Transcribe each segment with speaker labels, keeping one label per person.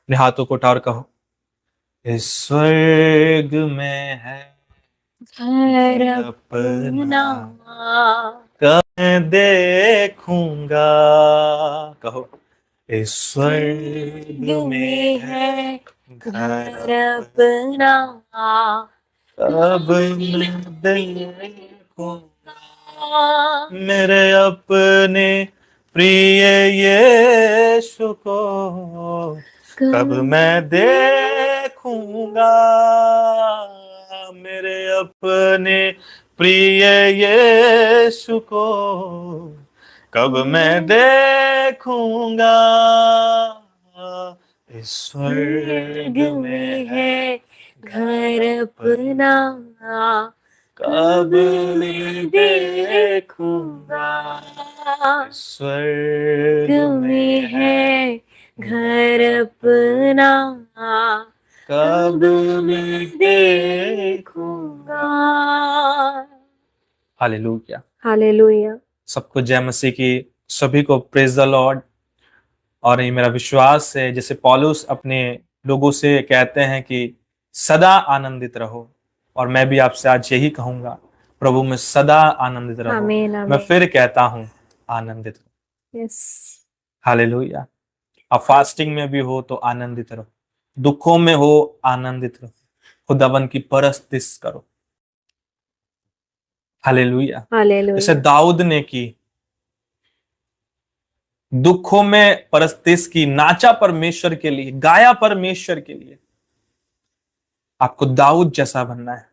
Speaker 1: अपने हाथों को उठाओ और कहो, इस स्वर्ग में है
Speaker 2: घर
Speaker 1: अपना,
Speaker 2: अपना,
Speaker 1: कब मैं देखूंगा। कहो, इस स्वर्ग
Speaker 2: स्वर्ग
Speaker 1: में
Speaker 2: में
Speaker 1: है
Speaker 2: है
Speaker 1: घर
Speaker 2: घर
Speaker 1: अपना,
Speaker 2: अपना,
Speaker 1: कब मैं देखूंगा मेरे अपने प्रिय यीशु को, कब मैं देखूंगा मेरे अपने प्रिय यीशु को, कब मैं देखूंगा। इस स्वर्ग
Speaker 2: स्वर्ग
Speaker 1: में
Speaker 2: में
Speaker 1: है
Speaker 2: है
Speaker 1: घर
Speaker 2: घर
Speaker 1: अपना,
Speaker 2: अपना,
Speaker 1: कब
Speaker 2: कब
Speaker 1: मैं
Speaker 2: मैं
Speaker 1: देखूंगा।
Speaker 2: देखूंगा।
Speaker 1: इस स्वर्ग
Speaker 2: स्वर्ग
Speaker 1: में
Speaker 2: में
Speaker 1: है
Speaker 2: है
Speaker 1: घर
Speaker 2: घर
Speaker 1: अपना,
Speaker 2: अपना,
Speaker 1: कब
Speaker 2: कब
Speaker 1: मैं
Speaker 2: मैं
Speaker 1: देखूंगा।
Speaker 2: देखूंगा।
Speaker 1: हालेलुया।
Speaker 2: हालेलुया।
Speaker 1: सबको जय मसीह की, सभी को प्रेज द लॉर्ड। और ये मेरा विश्वास है, जैसे पौलुस अपने लोगों से कहते हैं कि सदा आनंदित रहो, और मैं भी आपसे आज यही कहूंगा, प्रभु में सदा आनंदित रहो।
Speaker 2: आमीन
Speaker 1: मैं
Speaker 2: आमीन।
Speaker 1: फिर कहता हूं, आनंदित रहो।
Speaker 2: यस।
Speaker 1: हालेलुया। आप फास्टिंग में भी हो तो आनंदित रहो, दुखों में हो आनंदित रहो, खुदावन की परस्तिश करो। हालेलुया। जैसे
Speaker 2: हालेलुया।
Speaker 1: दाऊद ने की, दुखों में परस्तिश की, नाचा परमेश्वर के लिए, गाया परमेश्वर के लिए। आपको दाऊद जैसा बनना है।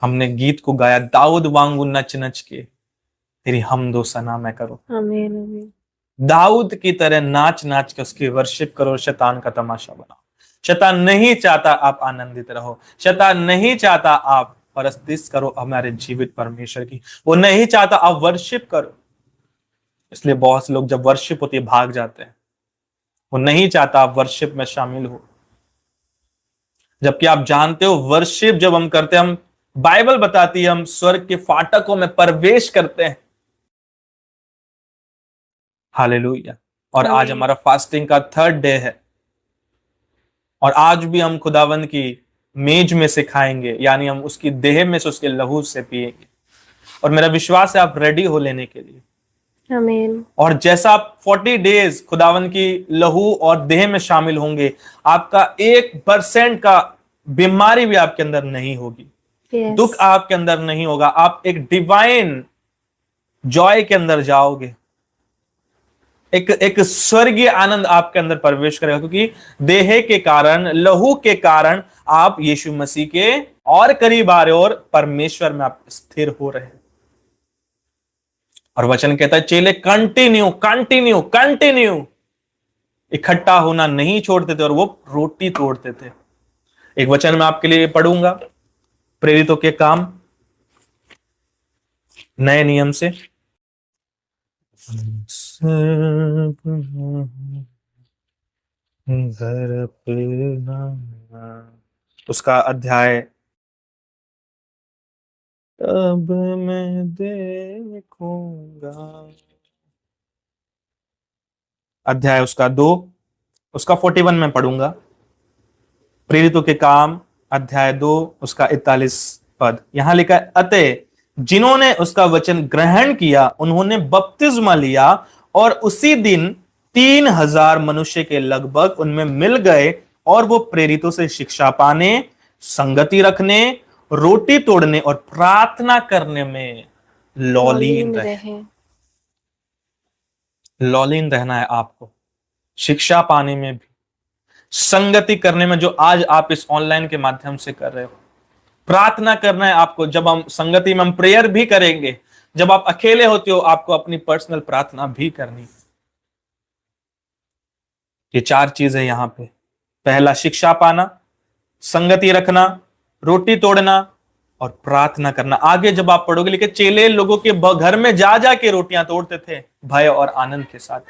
Speaker 1: हमने गीत को गाया, दाऊद वांगू नच नच के तेरी हमदो सना मैं करो।
Speaker 2: आमीन आमीन।
Speaker 1: दाऊद की तरह नाच नाच के उसकी वर्शिप करो, शैतान का तमाशा बनाओ। शैतान नहीं चाहता आप आनंदित रहो, शैतान नहीं चाहता आप परस्तिश करो हमारे जीवित परमेश्वर की, वो नहीं चाहता आप वर्शिप करो। इसलिए बहुत से लोग जब वर्शिप होती है भाग जाते हैं। वो नहीं चाहता आप वर्शिप में शामिल हो, जबकि आप जानते हो वर्शिप जब हम करते हैं, हम, बाइबल बताती है, हम स्वर्ग के फाटकों में प्रवेश करते हैं। हालेलुया। और आज
Speaker 2: आमीन।
Speaker 1: हमारा फास्टिंग का 3rd डे है, और आज भी हम खुदावंद की मेज में से खाएंगे, यानी हम उसकी देह में से, उसके लहू से पिएंगे। और मेरा विश्वास है आप रेडी हो लेने के लिए।
Speaker 2: आमीन।
Speaker 1: और जैसा आप 40 डेज खुदावन की लहू और देह में शामिल होंगे, आपका 1% का बीमारी भी आपके अंदर नहीं होगी,
Speaker 2: यस।
Speaker 1: दुख आपके अंदर नहीं होगा। आप एक डिवाइन जॉय के अंदर जाओगे, एक एक स्वर्गीय आनंद आपके अंदर प्रवेश करेगा, क्योंकि देह के कारण, लहू के कारण आप यीशु मसीह के और करीब आ रहे हो, और परमेश्वर में आप स्थिर हो रहे हैं। और वचन कहता है चेले कंटिन्यू कंटिन्यू कंटिन्यू इकट्ठा होना नहीं छोड़ते थे, और वो रोटी तोड़ते थे। एक वचन मैं आपके लिए पढ़ूंगा, प्रेरितों के काम, नए नियम से। घर अपना, उसका अध्याय, तब मैं देखूंगा, अध्याय उसका 2, उसका 41 में पढ़ूंगा। प्रेरितों के काम अध्याय 2 उसका 41 पद, यहां लिखा है, अतः जिन्होंने उसका वचन ग्रहण किया उन्होंने बपतिस्मा लिया, और उसी दिन 3000 मनुष्य के लगभग उनमें मिल गए, और वो प्रेरितों से शिक्षा पाने, संगति रखने, रोटी तोड़ने और प्रार्थना करने में लौलीन
Speaker 2: मौलीन
Speaker 1: रहे।
Speaker 2: रहे।
Speaker 1: लौलीन रहना है आपको, शिक्षा पाने में भी, संगति करने में, जो आज आप इस ऑनलाइन के माध्यम से कर रहे हो। प्रार्थना करना है आपको, जब हम संगति में हम प्रेयर भी करेंगे, जब आप अकेले होते हो आपको अपनी पर्सनल प्रार्थना भी करनी। ये 4 चीजें यहां पे, पहला शिक्षा पाना, संगति रखना, रोटी तोड़ना और प्रार्थना करना। आगे जब आप पढ़ोगे लिखे, चेले लोगों के घर में जा जाके रोटियां तोड़ते थे भय और आनंद के साथ।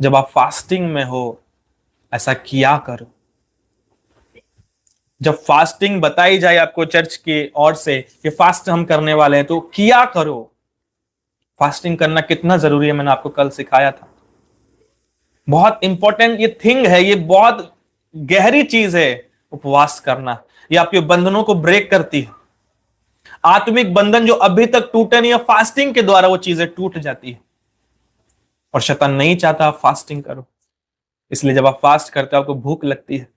Speaker 1: जब आप फास्टिंग में हो ऐसा किया करो। जब फास्टिंग बताई जाए आपको चर्च की ओर से कि फास्ट हम करने वाले हैं, तो किया करो। फास्टिंग करना कितना जरूरी है, मैंने आपको कल सिखाया था। बहुत इंपॉर्टेंट ये थिंग है, ये बहुत गहरी चीज है उपवास करना। ये आपके बंधनों को ब्रेक करती है। आत्मिक बंधन जो अभी तक टूटे नहीं है, फास्टिंग के द्वारा वो चीजें टूट जाती है। और शैतान नहीं चाहता आप फास्टिंग करो, इसलिए जब आप फास्ट करते हो आपको भूख लगती है,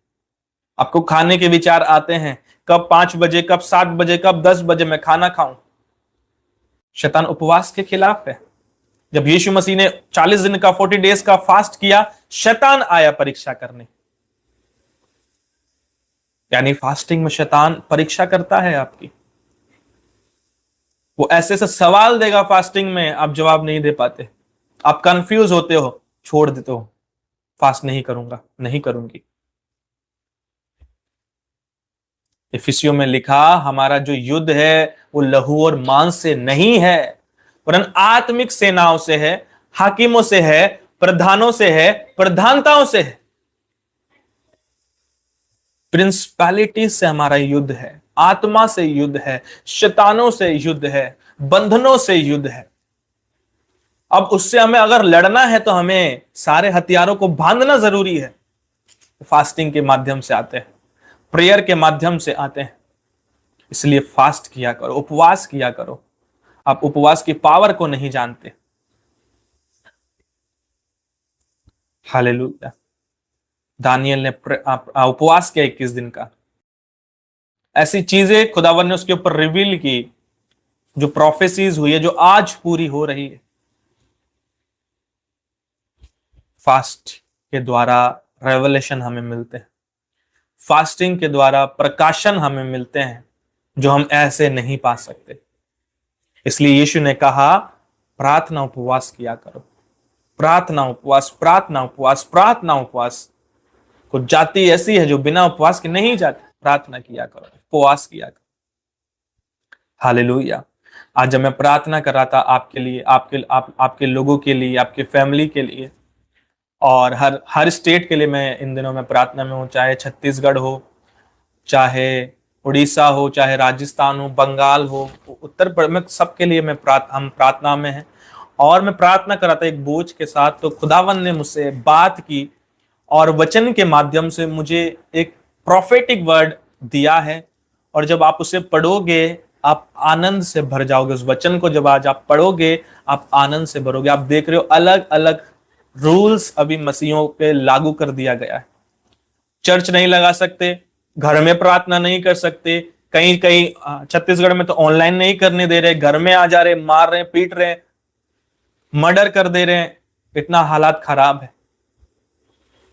Speaker 1: आपको खाने के विचार आते हैं, कब 5 बजे, कब 7 बजे, कब 10 बजे मैं खाना खाऊं। शैतान उपवास के खिलाफ है। जब यीशु मसीह ने 40 दिन का 40 डेज का फास्ट किया, शैतान आया परीक्षा करने। यानी फास्टिंग में शैतान परीक्षा करता है आपकी। वो ऐसे से सवाल देगा फास्टिंग में, आप जवाब नहीं दे पाते, आप कंफ्यूज होते हो, छोड़ देते हो, फास्ट नहीं करूंगा, नहीं करूंगी। इफिसियों में लिखा, हमारा जो युद्ध है वो लहू और मांस से नहीं है, वरन आत्मिक सेनाओं से है, हाकिमों से है, प्रधानों से है, प्रधानताओं से है। प्रिंसिपैलिटी से हमारा युद्ध है, आत्मा से युद्ध है, शैतानों से युद्ध है, बंधनों से युद्ध है। अब उससे हमें अगर लड़ना है तो हमें सारे हथियारों को बांधना जरूरी है। फास्टिंग के माध्यम से आते हैं, प्रेयर के माध्यम से आते हैं। इसलिए फास्ट किया करो, उपवास किया करो। आप उपवास की पावर को नहीं जानते। हालेलुया। दानियल ने उपवास किया 21 दिन का। ऐसी चीजें खुदावन ने उसके ऊपर रिवील की जो प्रोफेसीज हुई है, जो आज पूरी हो रही है। फास्ट के द्वारा रेवलेशन हमें मिलते हैं, फास्टिंग के द्वारा प्रकाशन हमें मिलते हैं जो हम ऐसे नहीं पा सकते। इसलिए यीशु ने कहा, प्रार्थना उपवास किया करो। प्रार्थना उपवास, प्रार्थना उपवास, प्रार्थना उपवास। कुछ जाति ऐसी है जो बिना उपवास के नहीं जाती। प्रार्थना किया करो, उपवास किया करो। हालेलुया। आज जब मैं प्रार्थना कर रहा था आपके लिए, आपके लोगों के लिए, आपके फैमिली के लिए, और हर स्टेट के लिए मैं इन दिनों में प्रार्थना में हूँ। चाहे छत्तीसगढ़ हो, चाहे उड़ीसा हो, चाहे राजस्थान हो, बंगाल हो, उत्तर प्रदेश में, सबके लिए हम प्रार्थना में हैं। और मैं प्रार्थना कर रहा था एक बोझ के साथ, तो खुदावन ने मुझसे बात की और वचन के माध्यम से मुझे एक प्रोफेटिक वर्ड दिया है। और जब आप उसे पढ़ोगे आप आनंद से भर जाओगे। उस वचन को जब आज आप पढ़ोगे आप आनंद से भरोगे। आप देख रहे हो अलग अलग रूल्स अभी मसीहों पे लागू कर दिया गया है। चर्च नहीं लगा सकते, घर में प्रार्थना नहीं कर सकते, कहीं कहीं छत्तीसगढ़ में तो ऑनलाइन नहीं करने दे रहे, घर में आ जा रहे, मार रहे, पीट रहे, मर्डर कर दे रहे हैं। इतना हालात खराब है।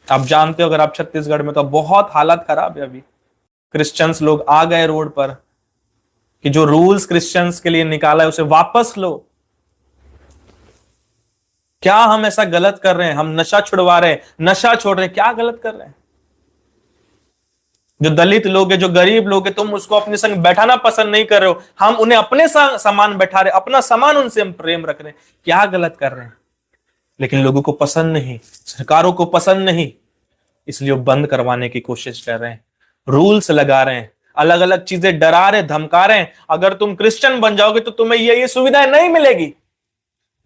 Speaker 1: आप जानते हो अगर आप छत्तीसगढ़ में, तो बहुत हालात खराब है। अभी क्रिश्चियंस लोग आ गए रोड पर कि जो रूल्स क्रिश्चियंस के लिए निकाला है उसे वापस लो। क्या हम ऐसा गलत कर रहे हैं? हम नशा छुड़वा रहे हैं, नशा छोड़ रहे हैं, क्या गलत कर रहे हैं? जो दलित लोग है, जो गरीब लोग है, तुम उसको अपने संग बैठाना पसंद नहीं कर रहे हो, हम उन्हें अपने समान बैठा रहे, अपना सामान उनसे हम प्रेम रख रहे हैं। क्या गलत कर रहे हैं? लेकिन लोगों को पसंद नहीं, सरकारों को पसंद नहीं, इसलिए वो बंद करवाने की कोशिश कर रहे हैं, रूल्स लगा रहे हैं, अलग अलग चीजें डरा रहे, धमका रहे हैं। अगर तुम क्रिश्चियन बन जाओगे तो तुम्हें ये सुविधाएं नहीं मिलेगी।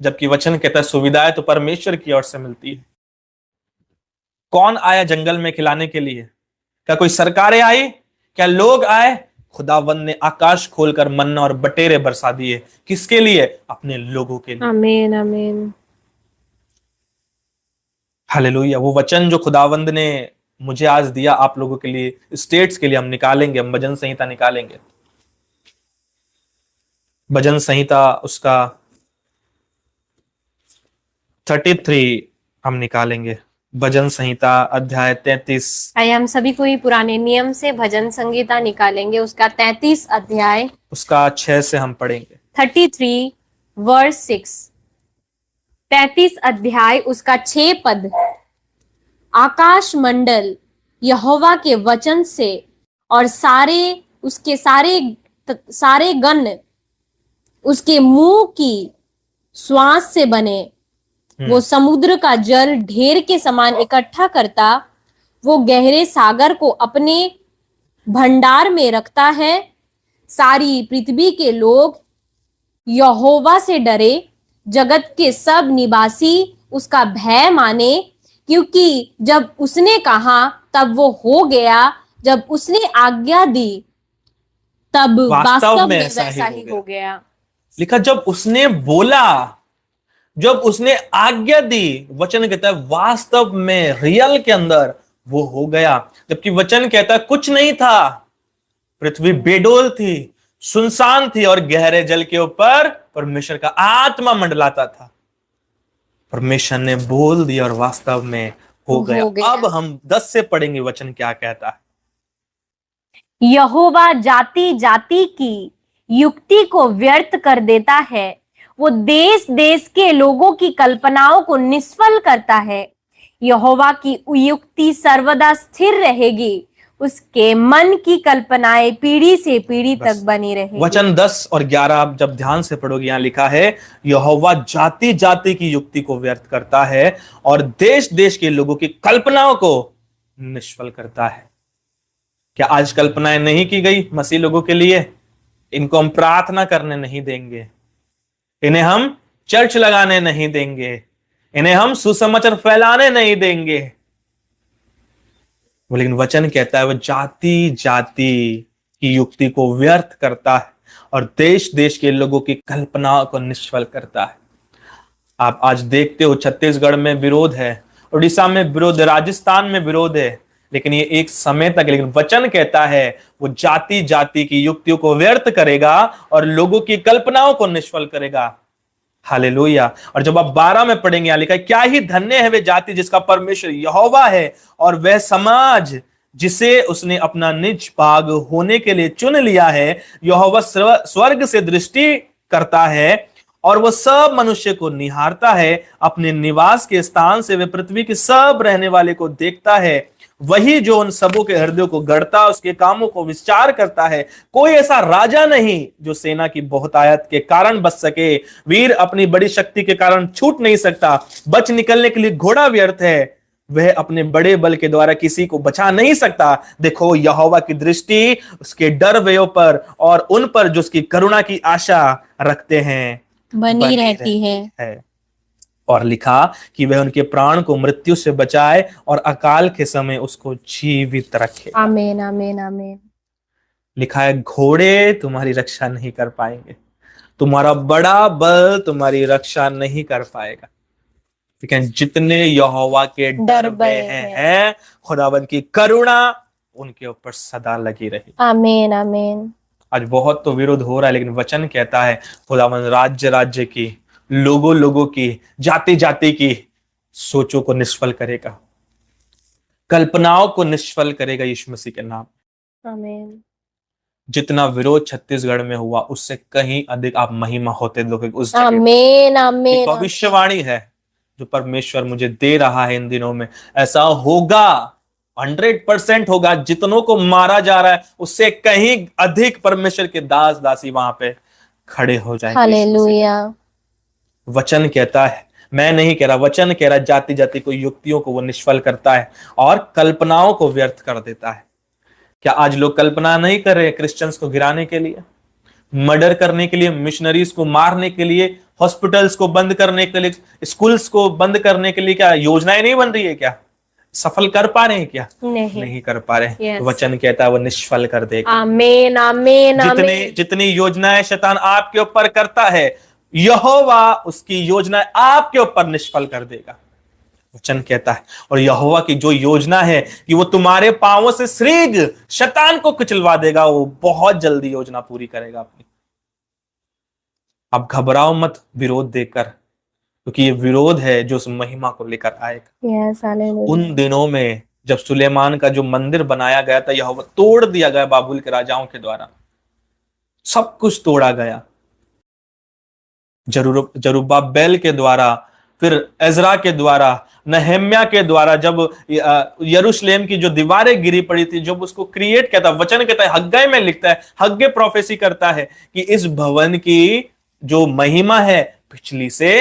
Speaker 1: जबकि वचन कहता है सुविधाएं तो परमेश्वर की ओर से मिलती है। कौन आया जंगल में खिलाने के लिए? क्या कोई सरकारें आई? क्या लोग आए? खुदावंद ने आकाश खोलकर मन्ना और बटेरे बरसा दिए। किसके लिए? अपने लोगों के लिए।
Speaker 2: आमीन आमीन।
Speaker 1: हालेलुया। वो वचन जो खुदावंद ने मुझे आज दिया आप लोगों के लिए, स्टेट्स के लिए, हम निकालेंगे, हम भजन संहिता निकालेंगे। भजन संहिता उसका 33 हम निकालेंगे। भजन संहिता अध्याय 33।
Speaker 2: आइए हम सभी कोई पुराने नियम से भजन संहिता निकालेंगे, उसका 33 अध्याय,
Speaker 1: उसका 6 से हम पढ़ेंगे।
Speaker 2: 33 वर्स 6। 33 अध्याय उसका 6 पद। आकाश मंडल यहोवा के वचन से और उसके सारे गण उसके मुंह की श्वास से बने। वो समुद्र का जल ढेर के समान इकट्ठा करता, वो गहरे सागर को अपने भंडार में रखता है। सारी पृथ्वी के लोग यहोवा से डरे, जगत के सब निवासी उसका भय माने। क्योंकि जब उसने कहा तब वो हो गया, जब उसने आज्ञा दी तब वास्तव में वैसा ही हो गया।
Speaker 1: लिखा जब उसने बोला, जब उसने आज्ञा दी, वचन कहता है वास्तव में रियल के अंदर वो हो गया। जबकि वचन कहता है कुछ नहीं था, पृथ्वी बेडोल थी, सुनसान थी और गहरे जल के ऊपर परमेश्वर का आत्मा मंडलाता था। परमेश्वर ने बोल दिया और वास्तव में हो गया। अब हम 10 से पढ़ेंगे वचन क्या कहता है।
Speaker 2: यहोवा जाति जाति की युक्ति को व्यर्थ कर देता है, वो देश देश के लोगों की कल्पनाओं को निष्फल करता है। यहोवा की युक्ति सर्वदा स्थिर रहेगी, उसके मन की कल्पनाएं पीढ़ी से पीढ़ी तक बनी रहेगी।
Speaker 1: वचन 10 और 11 आप जब ध्यान से पढ़ोगे, यहां लिखा है यहोवा जाति जाति की युक्ति को व्यर्थ करता है और देश देश के लोगों की कल्पनाओं को निष्फल करता है। क्या आज कल्पनाएं नहीं की गई मसीह लोगों के लिए? इनको हम प्रार्थना करने नहीं देंगे, इन्हें हम चर्च लगाने नहीं देंगे, इन्हें हम सुसमाचार फैलाने नहीं देंगे। लेकिन वचन कहता है वह जाति जाति की युक्ति को व्यर्थ करता है और देश देश के लोगों की कल्पनाओं को निष्फल करता है। आप आज देखते हो छत्तीसगढ़ में विरोध है, उड़ीसा में विरोध है, राजस्थान में विरोध है, लेकिन ये एक समय तक। लेकिन वचन कहता है वो जाति जाति की युक्तियों को व्यर्थ करेगा और लोगों की कल्पनाओं को निष्फल करेगा। हालेलुया। और जब आप 12 में पढ़ेंगे, यहां लिखा है क्या ही धन्य है वे जाति जिसका परमेश्वर यहोवा है और वह समाज जिसे उसने अपना निज भाग होने के लिए चुन लिया है। यहोवा स्वर्ग से दृष्टि करता है और वह सब मनुष्य को निहारता है, अपने निवास के स्थान से वह पृथ्वी के सब रहने वाले को देखता है। वही जो उन सबों के हृदयों को गढ़ता, उसके कामों को विचार करता है। कोई ऐसा राजा नहीं जो सेना की बहुतायत के कारण बच सके, वीर अपनी बड़ी शक्ति के कारण छूट नहीं सकता, बच निकलने के लिए घोड़ा व्यर्थ है, वह अपने बड़े बल के द्वारा किसी को बचा नहीं सकता। देखो यहोवा की दृष्टि उसके डर व्ययों पर और उन पर जो उसकी करुणा की आशा रखते हैं
Speaker 2: बनी रहती है।
Speaker 1: और लिखा कि वह उनके प्राण को मृत्यु से बचाए और अकाल के समय उसको जीवित रखे। आमीन आमीन आमीन। लिखा है घोड़े तुम्हारी रक्षा नहीं कर पाएंगे, तुम्हारा बड़ा बल तुम्हारी रक्षा नहीं कर पाएगा, लेकिन जितने यहोवा के डर भय हैं, खुदावंद की करुणा उनके ऊपर सदा लगी रही। आमीन आमीन। आज बहुत तो विरोध हो रहा है, लेकिन वचन कहता है खुदावंद राज्य राज्य की, लोगों लोगों की, जाति जाति की सोचों को निष्फल करेगा, कल्पनाओं को निष्फल करेगा यीशु मसीह के नाम। आमीन। जितना विरोध छत्तीसगढ़ में हुआ उससे कहीं अधिक आप महिमा होते देखोगे उस जगह। आमीन आमीन। भविष्यवाणी है जो परमेश्वर मुझे दे रहा है इन दिनों में, ऐसा होगा, 100% होगा। जितनों को मारा जा रहा है उससे कहीं अधिक परमेश्वर के दास दासी वहां पे खड़े हो जाएंगे। हालेलुया। वचन कहता है, मैं नहीं कह रहा, वचन कह रहा, जाति जाति को युक्तियों को वो निष्फल करता है और कल्पनाओं को व्यर्थ कर देता है। क्या आज लोग कल्पना नहीं कर रहे क्रिश्चियंस को गिराने के लिए, मर्डर करने के लिए, मिशनरीज को मारने के लिए, हॉस्पिटल्स को बंद करने के लिए, स्कूल्स को बंद करने के लिए क्या योजनाएं नहीं बन रही है? क्या सफल कर पा रहे हैं? क्या नहीं कर पा रहे। yes. वचन कहता है वो निष्फल कर देगा। आमीन आमीन। जितनी योजनाएं शैतान आपके ऊपर करता है, यहोवा उसकी योजनाएं आपके ऊपर निष्फल कर देगा, वचन कहता है। और यहोवा की जो योजना है कि वो तुम्हारे पांवों से श्रीग शैतान को कुचलवा देगा, वो बहुत जल्दी योजना पूरी करेगा अपनी। आप घबराओ मत विरोध देकर, क्योंकि ये विरोध है जो उस महिमा को लेकर आएगा। उन दिनों में जब सुलेमान का जो मंदिर बनाया गया था, यहोवा तोड़ दिया गया बाबुल के राजाओं के द्वारा, सब कुछ तोड़ा गया। जरुब्बाबेल के द्वारा, फिर एजरा के द्वारा, नहम्या के द्वारा, जब यरूशलेम की जो दीवारें गिरी पड़ी थी, जब उसको क्रिएट किया था, वचन कहता है, हग्गाई में लिखता है, हग्गे प्रोफेसी करता है कि इस भवन की जो महिमा है पिछली से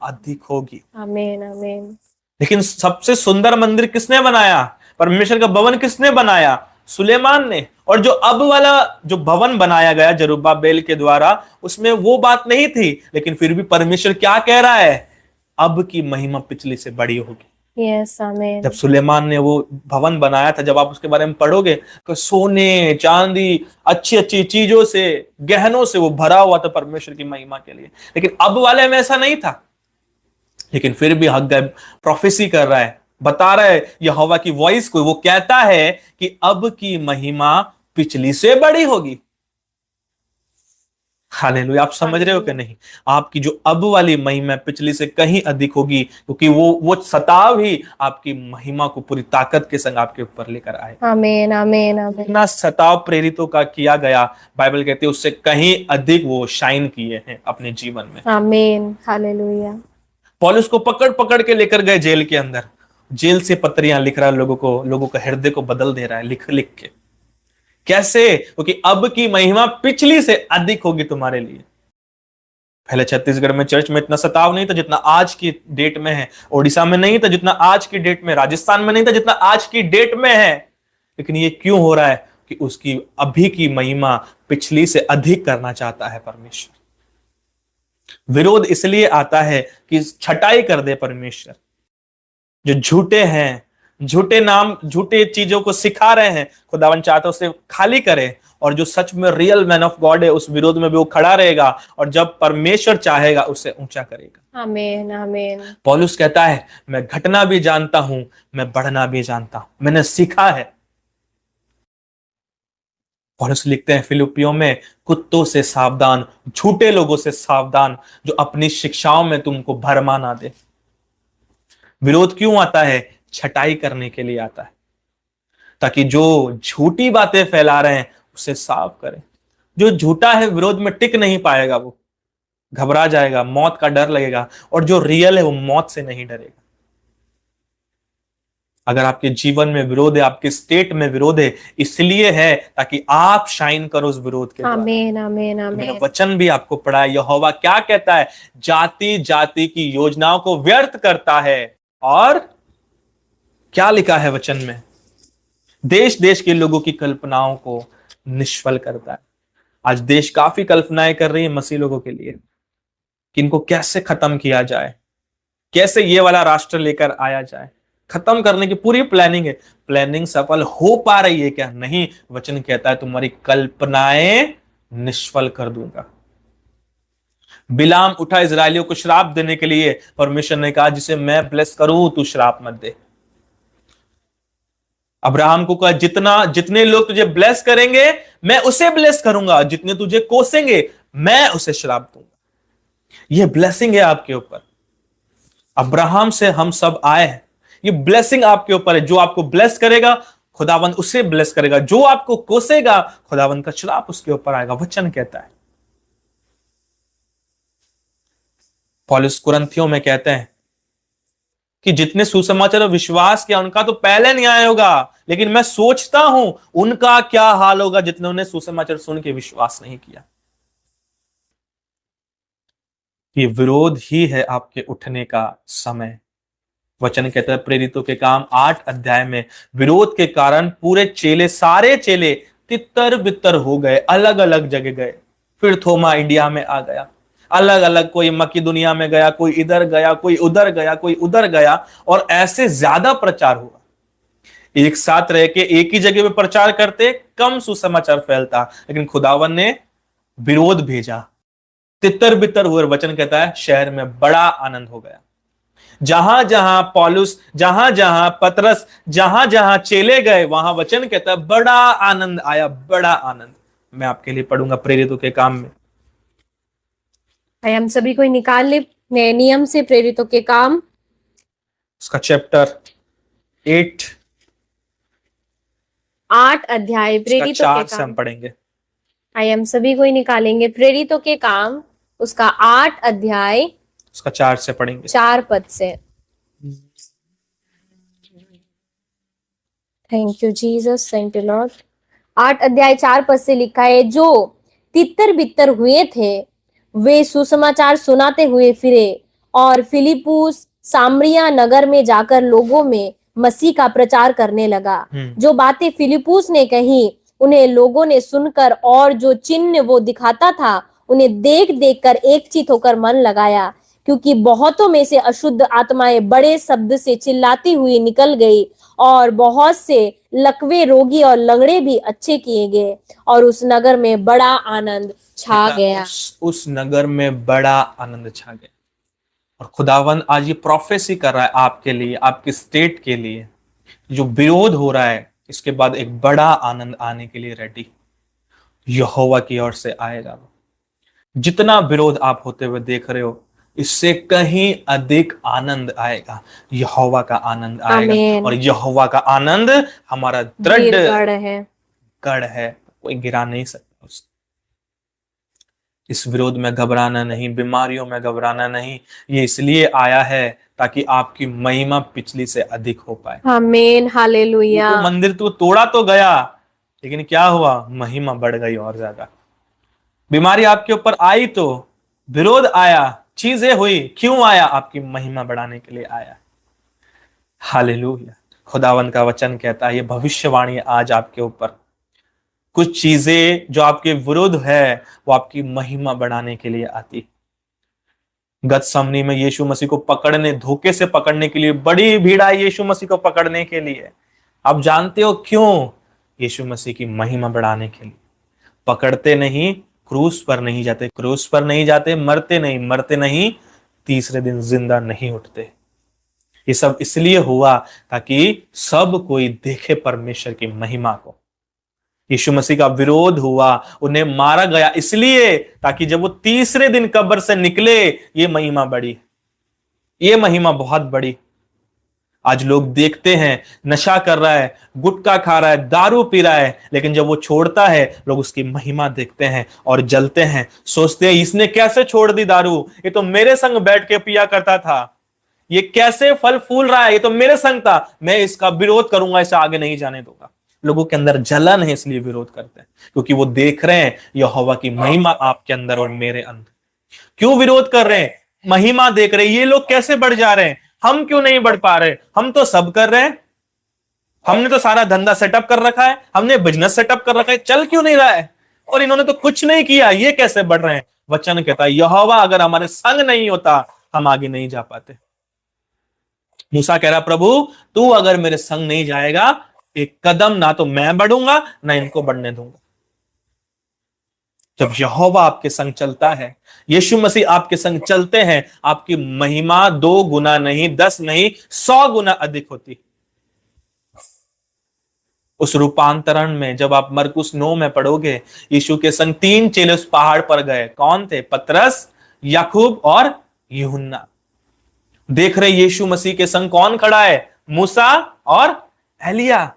Speaker 1: अधिक होगी। आमीन आमीन। लेकिन सबसे सुंदर मंदिर किसने बनाया? परमेश्वर का भवन किसने बनाया? सुलेमान ने। और जो अब वाला जो भवन बनाया गया जरुब्बाबेल के द्वारा, उसमें वो बात नहीं थी, लेकिन फिर भी परमेश्वर क्या कह रहा है? अब की महिमा पिछली से बड़ी होगी।
Speaker 2: यस, आमीन।
Speaker 1: जब सुलेमान ने वो भवन बनाया था, जब आप उसके बारे में पढ़ोगे तो सोने चांदी अच्छी अच्छी चीजों से, गहनों से वो भरा हुआ था परमेश्वर की महिमा के लिए। लेकिन अब वाले में ऐसा नहीं था। लेकिन फिर भी हग्गाई प्रोफेसी कर रहा है, बता रहा है यहोवा की वॉइस को। वो कहता है कि अब की महिमा पिछली से बड़ी होगी। हालेलुया। आप समझ रहे हो कि नहीं? आपकी जो अब वाली महिमा पिछली से कहीं अधिक होगी, क्योंकि वो सताव ही आपकी महिमा को पूरी ताकत के संग आपके ऊपर लेकर आए।
Speaker 2: आमीन, आमीन, आमीन।
Speaker 1: इतना सताव प्रेरितों का किया गया, बाइबल कहती है उससे कहीं अधिक वो शाइन किए हैं अपने जीवन में।
Speaker 2: आमीन, हालेलुया।
Speaker 1: पौलुस को पकड़ पकड़ के लेकर गए जेल के अंदर, जेल से पत्रियां लिख रहा है लोगों का हृदय को बदल दे रहा है लिख लिख के। कैसे? क्योंकि अब की महिमा पिछली से अधिक होगी तुम्हारे लिए। पहले छत्तीसगढ़ में चर्च में इतना सताव नहीं था जितना आज की डेट में है। ओडिशा में नहीं था जितना आज की डेट में, राजस्थान में नहीं था जितना आज की डेट में है। लेकिन ये क्यों हो रहा है? कि उसकी अभी की महिमा पिछली से अधिक करना चाहता है परमेश्वर। विरोध इसलिए आता है कि छटाई कर दे परमेश्वर। जो झूठे हैं, झूठे नाम, झूठे चीजों को सिखा रहे हैं, खुदावन चाहता है उसे खाली करे। और जो सच में रियल मैन ऑफ गॉड है, उस विरोध में भी वो खड़ा रहेगा, और जब परमेश्वर चाहेगा उसे ऊंचा करेगा।
Speaker 2: आमीन, आमीन।
Speaker 1: पौलुस कहता है मैं घटना भी जानता हूं, मैं बढ़ना भी जानता हूं, मैंने सीखा है। पौलुस लिखते हैं फिलिप्पियों में, कुत्तों से सावधान, झूठे लोगों से सावधान, जो अपनी शिक्षाओं में तुमको भरमा ना दे। विरोध क्यों आता है? छटाई करने के लिए आता है, ताकि जो झूठी बातें फैला रहे हैं उसे साफ करें। जो झूठा है विरोध में टिक नहीं पाएगा, वो घबरा जाएगा, मौत का डर लगेगा। और जो रियल है वो मौत से नहीं डरेगा। अगर आपके जीवन में विरोध है, आपके स्टेट में विरोध है, इसलिए है ताकि आप शाइन करो उस विरोध के द्वारा।
Speaker 2: आमीन, आमीन,
Speaker 1: मैंने
Speaker 2: आमीन।
Speaker 1: वचन भी आपको पढ़ा है, यहोवा क्या कहता है? जाति जाति की योजनाओं को व्यर्थ करता है, और क्या लिखा है वचन में? देश देश के लोगों की कल्पनाओं को निष्फल करता है। आज देश काफी कल्पनाएं कर रही है मसीह लोगों के लिए कि इनको कैसे खत्म किया जाए, कैसे ये वाला राष्ट्र लेकर आया जाए। खत्म करने की पूरी प्लानिंग है। प्लानिंग सफल हो पा रही है क्या? नहीं। वचन कहता है तुम्हारी कल्पनाएं निष्फल कर दूंगा। बिलाम उठा इजरायलियों को श्राप देने के लिए, परमेश्वर ने कहा जिसे मैं ब्लेस करूं तू श्राप मत दे। अब्राहम को कहा जितने लोग तुझे ब्लेस करेंगे मैं उसे ब्लेस करूंगा, जितने तुझे कोसेंगे मैं उसे श्राप दूंगा। यह ब्लेसिंग है आपके ऊपर। अब्राहम से हम सब आए हैं, ये ब्लेसिंग आपके ऊपर है। जो आपको ब्लेस करेगा खुदावंद उसे ब्लेस करेगा, जो आपको कोसेगा खुदावंद का श्राप उसके ऊपर आएगा। वचन कहता है। पौलुस कुरिन्थियों में कहते हैं कि जितने सुसमाचार और विश्वास किया उनका तो पहले न्याय होगा, लेकिन मैं सोचता हूं उनका क्या हाल होगा जितने सुसमाचार सुन के विश्वास नहीं किया। ये विरोध ही है आपके उठने का समय। वचन कहता है प्रेरितों के काम 8 अध्याय में, विरोध के कारण पूरे चेले, सारे चेले तितर बितर हो गए, अलग अलग जगह गए। फिर थोमा इंडिया में आ गया, अलग अलग, कोई मकीदुनिया में गया, कोई इधर गया, कोई उधर गया, कोई उधर गया, और ऐसे ज्यादा प्रचार हुआ। एक साथ रह के एक ही जगह पे प्रचार करते कम सुसमाचार फैलता, लेकिन खुदावन ने विरोध भेजा, तितर बितर हुए। वचन कहता है शहर में बड़ा आनंद हो गया। जहां जहां पौलुस, जहां जहां पतरस, जहां जहां चेले गए, वहां वचन कहता है बड़ा आनंद आया, बड़ा आनंद। मैं आपके लिए पढ़ूंगा प्रेरितों के काम में।
Speaker 2: हम सभी को निकाल ले नए नियम से प्रेरितों के काम,
Speaker 1: उसका चैप्टर
Speaker 2: 8 अध्याय प्रेरितों के
Speaker 1: 4 से हम
Speaker 2: काम।
Speaker 1: पढ़ेंगे।
Speaker 2: आइए हम सभी को ही निकालेंगे प्रेरितों के काम, उसका 8 अध्याय
Speaker 1: उसका 4 से पढ़ेंगे।
Speaker 2: 4 पद से। Thank you Jesus, thank you Lord. 8 अध्याय 4 पद से लिखा है, जो तितर बितर हुए थे वे सुसमाचार सुनाते हुए फिरे और फिलिप्पुस सामरिया नगर में जाकर लोगों में मसीह का प्रचार करने लगा। जो बातें फिलिप्पुस ने कही उन्हें लोगों ने सुनकर, और जो चिन्ह वो दिखाता था उन्हें देख देख कर एकचित होकर मन लगाया क्योंकि बहुतों में से अशुद्ध आत्माएं बड़े शब्द से चिल्लाती हुई निकल गई और बहुत से लकवे, रोगी और लंगड़े भी अच्छे किए गए और उस नगर में बड़ा आनंद छा गया।
Speaker 1: उस नगर में बड़ा आनंद छा गया। और खुदावंद आज ये प्रोफेसी कर रहा है आपके लिए, आपके स्टेट के लिए। जो विरोध हो रहा है इसके बाद एक बड़ा आनंद आने के लिए रेडी यहोवा की ओर से आएगा। जितना विरोध आप होते हुए देख रहे हो इससे कहीं अधिक आनंद आएगा, यहोवा का आनंद आएगा।
Speaker 2: आमीन।
Speaker 1: और यहोवा का आनंद हमारा दृढ़
Speaker 2: गढ़ है,
Speaker 1: गढ़ है, कोई गिरा नहीं सकता उसको। इस विरोध में घबराना नहीं, बीमारियों में घबराना नहीं। ये इसलिए आया है ताकि आपकी महिमा पिछली से अधिक हो पाए।
Speaker 2: आमीन, हालेलुया।
Speaker 1: तो मंदिर तो तोड़ा तो गया, लेकिन क्या हुआ? महिमा बढ़ गई और ज्यादा। बीमारी आपके ऊपर आई तो विरोध आया, चीजें हुई, क्यों आया? आपकी महिमा बढ़ाने के लिए आया। हालेलुया। खुदावंद का वचन कहता है, ये भविष्यवाणी आज आपके ऊपर, कुछ चीजें जो आपके विरुद्ध है वो आपकी महिमा बढ़ाने के लिए आती। गतसमनी में यीशु मसीह को पकड़ने, धोखे से पकड़ने के लिए बड़ी भीड़ आई यीशु मसीह को पकड़ने के लिए। आप जानते हो क्यों? यीशु मसीह की महिमा बढ़ाने के लिए। पकड़ते नहीं, क्रूस पर नहीं जाते, क्रूस पर नहीं जाते, मरते नहीं, तीसरे दिन जिंदा नहीं उठते। ये सब इसलिए हुआ ताकि सब कोई देखे परमेश्वर की महिमा को। यीशु मसीह का विरोध हुआ, उन्हें मारा गया इसलिए ताकि जब वो तीसरे दिन कब्र से निकले, ये महिमा बढ़ी, ये महिमा बहुत बड़ी। आज लोग देखते हैं नशा कर रहा है, गुटखा खा रहा है, दारू पी रहा है, लेकिन जब वो छोड़ता है लोग उसकी महिमा देखते हैं और जलते हैं, सोचते हैं इसने कैसे छोड़ दी दारू, ये तो मेरे संग बैठ के पिया करता था, ये कैसे फल फूल रहा है, ये तो मेरे संग था, मैं इसका विरोध करूंगा, इसे आगे नहीं जाने दूंगा। लोगों के अंदर जलन है इसलिए विरोध करते हैं, क्योंकि वो देख रहे हैं यहोवा की महिमा आपके अंदर और मेरे अंदर। क्यों विरोध कर रहे हैं? महिमा देख रहे हैं, ये लोग कैसे बढ़ जा रहे हैं, हम क्यों नहीं बढ़ पा रहे? हम तो सब कर रहे हैं, हमने तो सारा धंधा सेटअप कर रखा है, हमने बिजनेस सेटअप कर रखा है, चल क्यों नहीं रहा है? और इन्होंने तो कुछ नहीं किया, ये कैसे बढ़ रहे हैं? वचन कहता है यहोवा अगर हमारे संग नहीं होता हम आगे नहीं जा पाते। मूसा कह रहा प्रभु तू अगर मेरे संग नहीं जाएगा, एक कदम ना तो मैं बढ़ूंगा ना इनको बढ़ने दूंगा। जब यहोवा आपके संग चलता है, यीशु मसीह आपके संग चलते हैं, आपकी महिमा 2 गुना नहीं, 10 नहीं, 100 गुना अधिक होती। उस रूपांतरण में जब आप मरकुस 9 में पढ़ोगे, यीशु के संग 3 चेले उस पहाड़ पर गए। कौन थे? पतरस, याकूब और यूहन्ना। देख रहे यीशु मसीह के संग कौन खड़ा है? मूसा और एलिया।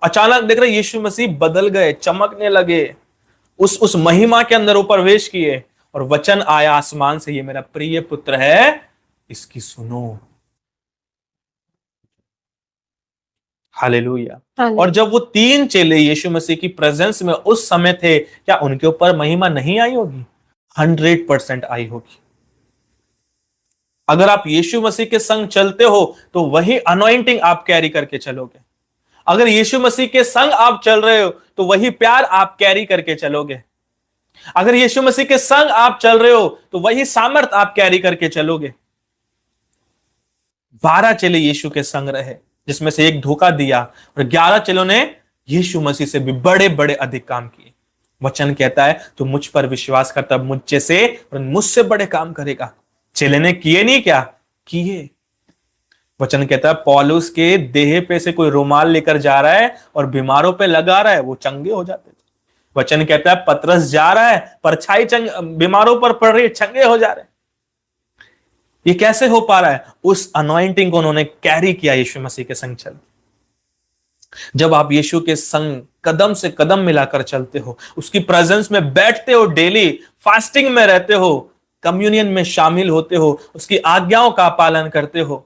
Speaker 1: अचानक देख रहे यीशु मसीह बदल गए, चमकने लगे, उस महिमा के अंदर वो प्रवेश किए और वचन आया आसमान से, ये मेरा प्रिय पुत्र है, इसकी सुनो। हालेलुया। और जब वो 3 चेले यीशु मसीह की प्रेजेंस में उस समय थे, क्या उनके ऊपर महिमा नहीं आई होगी? 100% आई होगी। अगर आप यीशु मसीह के संग चलते हो तो वही अनॉइंटिंग आप कैरी करके चलोगे। अगर यीशु मसीह के संग आप चल रहे हो तो वही प्यार आप कैरी करके चलोगे। अगर यीशु मसीह के संग आप चल रहे हो तो वही सामर्थ आप कैरी करके चलोगे। 12 चेले यीशु के संग रहे, जिसमें से एक धोखा दिया, और 11 चेलों ने यीशु मसीह से भी बड़े बड़े अधिक काम किए। वचन कहता है तू मुझ पर विश्वास कर, तब मुझसे से और मुझसे बड़े काम करेगा। चेले ने किए नहीं, क्या किए? वचन कहता है पौलुस के देह पे से कोई रुमाल लेकर जा रहा है और बीमारों पे लगा रहा है, वो चंगे हो जाते थे। वचन कहता है पतरस जा रहा है, परछाई बीमारों पर पड़ रही है, चंगे हो जा रहे हैं। ये कैसे हो पा रहा है? उस अनॉइंटिंग को उन्होंने कैरी किया यीशु मसीह के संग चल। जब आप यीशु के संग कदम से कदम मिलाकर चलते हो, उसकी प्रेजेंस में बैठते हो, डेली फास्टिंग में रहते हो, कम्युनियन में शामिल होते हो, उसकी आज्ञाओं का पालन करते हो,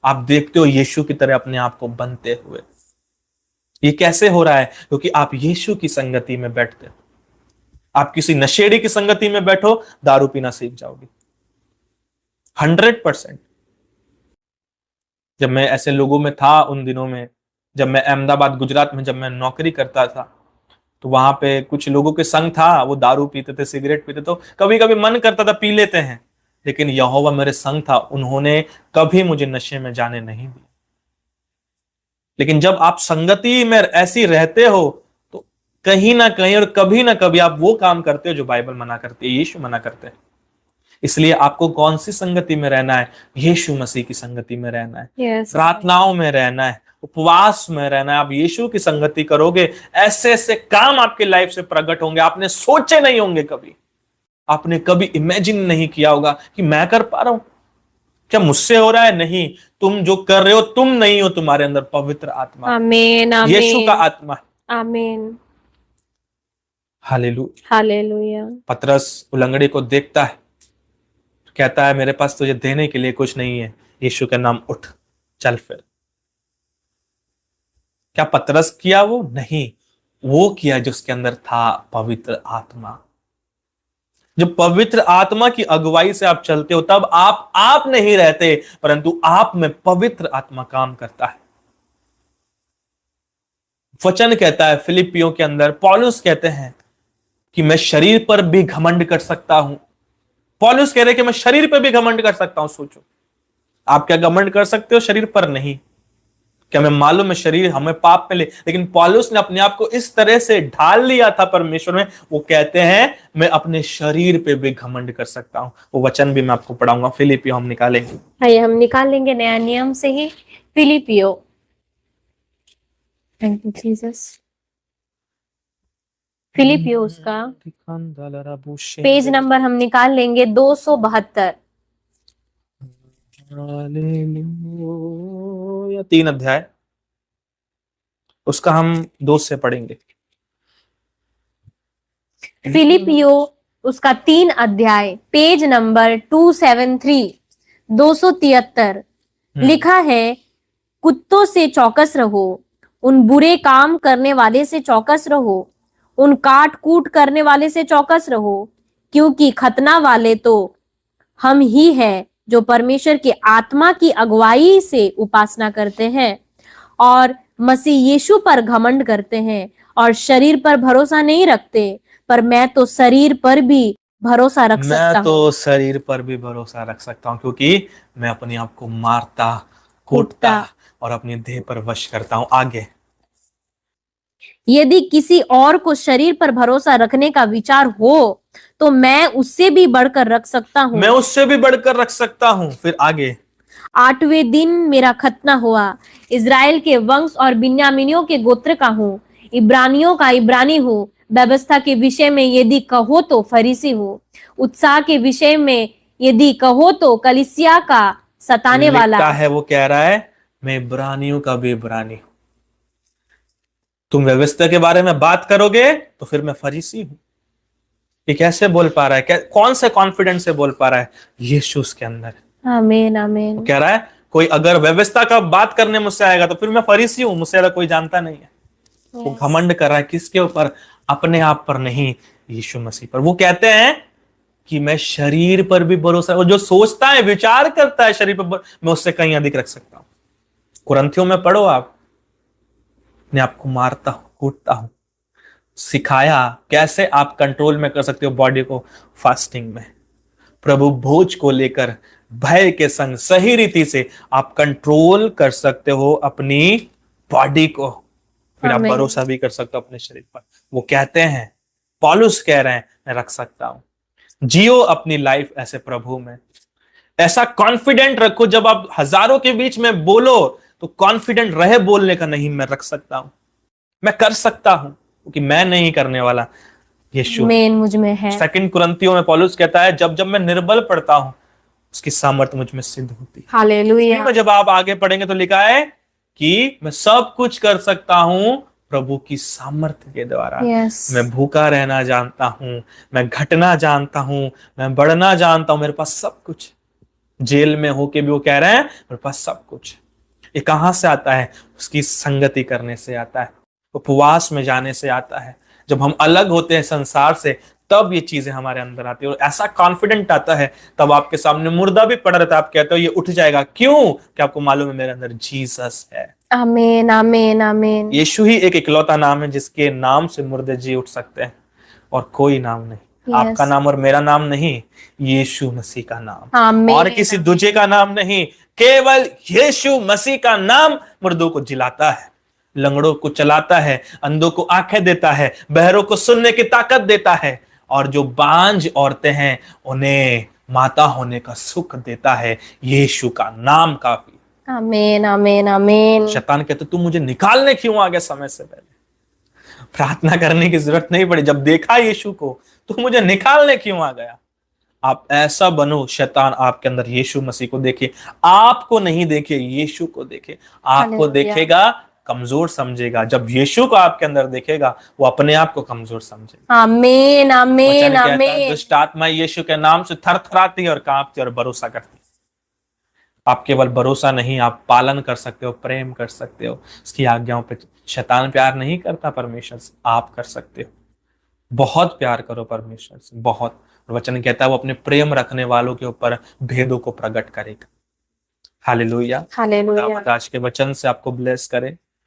Speaker 1: आप देखते हो यीशु की तरह अपने आप को बनते हुए। ये कैसे हो रहा है? क्योंकि आप यीशु की संगति में बैठते हो। आप किसी नशेड़ी की संगति में बैठो, दारू पीना सीख जाओगे 100%। जब मैं ऐसे लोगों में था, उन दिनों में जब मैं अहमदाबाद गुजरात में जब मैं नौकरी करता था, तो वहां पे कुछ लोगों के संग था, वो दारू पीते थे, सिगरेट पीते, तो कभी कभी मन करता था पी लेते हैं, लेकिन यहोवा मेरे संग था, उन्होंने कभी मुझे नशे में जाने नहीं दिया। लेकिन जब आप संगति में ऐसी रहते हो तो कहीं ना कहीं और कभी ना कभी आप वो काम करते हो जो बाइबल मना करती है, यीशु मना करते हैं। इसलिए आपको कौन सी संगति में रहना है? यीशु मसीह की संगति में रहना है,
Speaker 2: Yes.
Speaker 1: प्रार्थनाओं में रहना है, उपवास में रहना है। आप यीशु की संगति करोगे, ऐसे ऐसे काम आपके लाइफ से प्रकट होंगे, आपने सोचे नहीं होंगे कभी। आपने कभी इमेजिन नहीं किया होगा कि मैं कर पा रहा हूं, क्या मुझसे हो रहा है? नहीं, तुम जो कर रहे हो तुम नहीं हो, तुम्हारे अंदर पवित्र आत्मा,
Speaker 2: आमीन,
Speaker 1: यीशु का
Speaker 2: आमीन,
Speaker 1: आत्मा।
Speaker 2: आमीन,
Speaker 1: हालेलुया।
Speaker 2: हालेलुया।
Speaker 1: पतरस उलंगड़ी को देखता है, कहता है मेरे पास तुझे देने के लिए कुछ नहीं है, यीशु के नाम उठ चल फिर। क्या पतरस किया? वो नहीं, वो किया जो उसके अंदर था, पवित्र आत्मा। जब पवित्र आत्मा की अगुवाई से आप चलते हो तब आप नहीं रहते, परंतु आप में पवित्र आत्मा काम करता है। वचन कहता है फिलिपियों के अंदर, पौलुस कहते हैं कि मैं शरीर पर भी घमंड कर सकता हूं। पौलुस कह रहे कि मैं शरीर पर भी घमंड कर सकता हूं। सोचो, आप क्या घमंड कर सकते हो? शरीर पर नहीं। क्या हमें मालूम है शरीर हमें पाप में ले, लेकिन पौलुस ने अपने आप को इस तरह से ढाल लिया था परमेश्वर में, वो कहते हैं मैं अपने शरीर पे भी घमंड कर सकता हूं। वो वचन भी मैं आपको पढ़ाऊंगा, फिलिपियो हम निकालेंगे।
Speaker 2: आइए हम निकाल लेंगे नया नियम से ही फिलिपियो। Thank you Jesus. फिलिपियो उसका पेज नंबर हम निकाल लेंगे 272।
Speaker 1: 3 अध्याय, उसका हम 2 से पढ़ेंगे।
Speaker 2: फिलिपियो उसका 3 अध्याय, पेज नंबर 273, 273 लिखा है, कुत्तों से चौकस रहो, उन बुरे काम करने वाले से चौकस रहो, उन काट कूट करने वाले से चौकस रहो, क्योंकि खतना वाले तो हम ही हैं जो परमेश्वर की आत्मा की अगुवाई से उपासना करते हैं और मसीह यीशु पर घमंड करते हैं और शरीर पर भरोसा नहीं रखते, पर मैं तो शरीर पर भी भरोसा रख सकता हूँ।
Speaker 1: मैं तो शरीर पर भी भरोसा रख सकता हूँ, क्योंकि मैं अपने आप को मारता, कूटता और अपनी देह पर वश करता हूँ। आगे,
Speaker 2: यदि किसी और को शरीर पर भरोसा रखने का विचार हो तो मैं उससे भी बढ़कर रख सकता हूँ।
Speaker 1: मैं उससे भी बढ़कर रख सकता हूँ। फिर आगे,
Speaker 2: 8वें दिन मेरा खतना हुआ, इज़राइल के वंश और बिन्यामीनियों के गोत्र का हूँ, इब्रानियों का इब्रानी हूँ, व्यवस्था के विषय में यदि कहो तो फरीसी हूँ, उत्साह के विषय में यदि कहो तो कलीसिया का सताने वाला
Speaker 1: लिखता है, वो कह रहा है मैं इब्रानियों का भी इब्रानी हूं। तुम व्यवस्था के बारे में बात करोगे तो फिर मैं फरीसी हूं। ये कैसे बोल पा रहा है? कौन से कॉन्फिडेंस से बोल पा रहा है? यीशु उसके अंदर।
Speaker 2: आमीन, आमीन।
Speaker 1: कह रहा है कोई अगर व्यवस्था का बात करने मुझसे आएगा तो फिर मैं फरीसी हूं, मुझसे ज्यादा कोई जानता नहीं है। वो घमंड कर रहा है किसके ऊपर? अपने आप पर नहीं, यीशु मसीह पर। वो कहते हैं कि मैं शरीर पर भी भरोसा, और जो सोचता है विचार करता है शरीर पर, मैं उससे कहीं अधिक रख सकता हूं। कुरंथियों में पढ़ो आप, मैं आपको मारता हूं, कूटता हूं, सिखाया कैसे आप कंट्रोल में कर सकते हो बॉडी को। फास्टिंग में प्रभु भोज को लेकर भय के संग सही रीति से आप कंट्रोल कर सकते हो अपनी बॉडी को, फिर आप भरोसा भी कर सकते हो अपने शरीर पर। वो कहते हैं, पौलुस कह रहे हैं मैं रख सकता हूं। जियो अपनी लाइफ ऐसे प्रभु में, ऐसा कॉन्फिडेंट रखो। जब आप हजारों के बीच में बोलो तो कॉन्फिडेंट रहे बोलने का, नहीं मैं रख सकता हूं, मैं कर सकता हूं, क्योंकि मैं नहीं करने वाला, यीशु
Speaker 2: मुझ में है।
Speaker 1: 2 कुरिन्थियों में पौलुस कहता है जब जब मैं निर्बल पड़ता हूं उसकी सामर्थ्य मुझ में सिद्ध होती है।
Speaker 2: हालेलुया।
Speaker 1: जब आप आगे पढ़ेंगे तो लिखा है कि मैं सब कुछ कर सकता हूं प्रभु की सामर्थ्य के द्वारा। मैं भूखा रहना जानता हूं, मैं घटना जानता हूं, मैं बढ़ना जानता हूं, मेरे पास सब कुछ। जेल में होके भी वो कह रहे हैं मेरे पास सब कुछ। ये कहां से आता है? उसकी संगति करने से आता है, उपवास में जाने से आता है। जब हम अलग होते हैं संसार से तब ये चीजें हमारे अंदर आती है, और ऐसा कॉन्फिडेंट आता है तब आपके सामने मुर्दा भी पड़ा रहता है, आप कहते हो ये उठ जाएगा। क्यों? कि आपको मालूम है मेरे अंदर जीसस है।
Speaker 2: आमीन, आमीन, आमीन।
Speaker 1: यीशु ही एक इकलौता नाम है जिसके नाम से मुर्दे जी उठ सकते हैं, और कोई नाम नहीं। आपका नाम और मेरा नाम नहीं, यीशु मसीह का नाम,
Speaker 2: आमीन।
Speaker 1: और किसी दूजे का नाम नहीं, केवल यीशु मसीह का नाम मुर्दों को जिलाता है, लंगड़ों को चलाता है, अंधों को आंखें देता है, बहरों को सुनने की ताकत देता है, और जो बांझ औरतें हैं उन्हें माता होने का सुख देता है। यीशु का नाम काफी।
Speaker 2: आमीन आमीन आमीन।
Speaker 1: शैतान कहते तू मुझे निकालने क्यों आ गया समय से पहले? प्रार्थना करने की जरूरत नहीं पड़ी, जब देखा यीशु को तो मुझे निकालने क्यों आ गया? आप ऐसा बनो, शैतान आपके अंदर यीशु मसीह को देखे, आपको नहीं देखे, यीशु को देखे। आपको
Speaker 2: हालेलुया।
Speaker 1: देखेगा कमजोर समझेगा, जब यीशु को आपके अंदर देखेगा वो अपने आप को कमजोर समझेगा।
Speaker 2: आमीन आमीन
Speaker 1: वचन कहता है,
Speaker 2: आमीन।
Speaker 1: दुष्ट आत्मा यीशु के नाम से थरथराती है और कांपती है और भरोसा करती है। आप केवल भरोसा नहीं, आप पालन कर सकते हो, प्रेम कर सकते हो उसकी आज्ञाओं पे। शैतान प्यार नहीं करता परमेश्वर से, आप कर सकते हो। बहुत प्यार करो परमेश्वर से, बहुत। वचन कहता है वो अपने प्रेम रखने वालों के ऊपर भेदों को प्रकट करेगा। हालेलुया।
Speaker 2: हालेलुया।
Speaker 1: आज के वचन से आपको ब्लेस करे।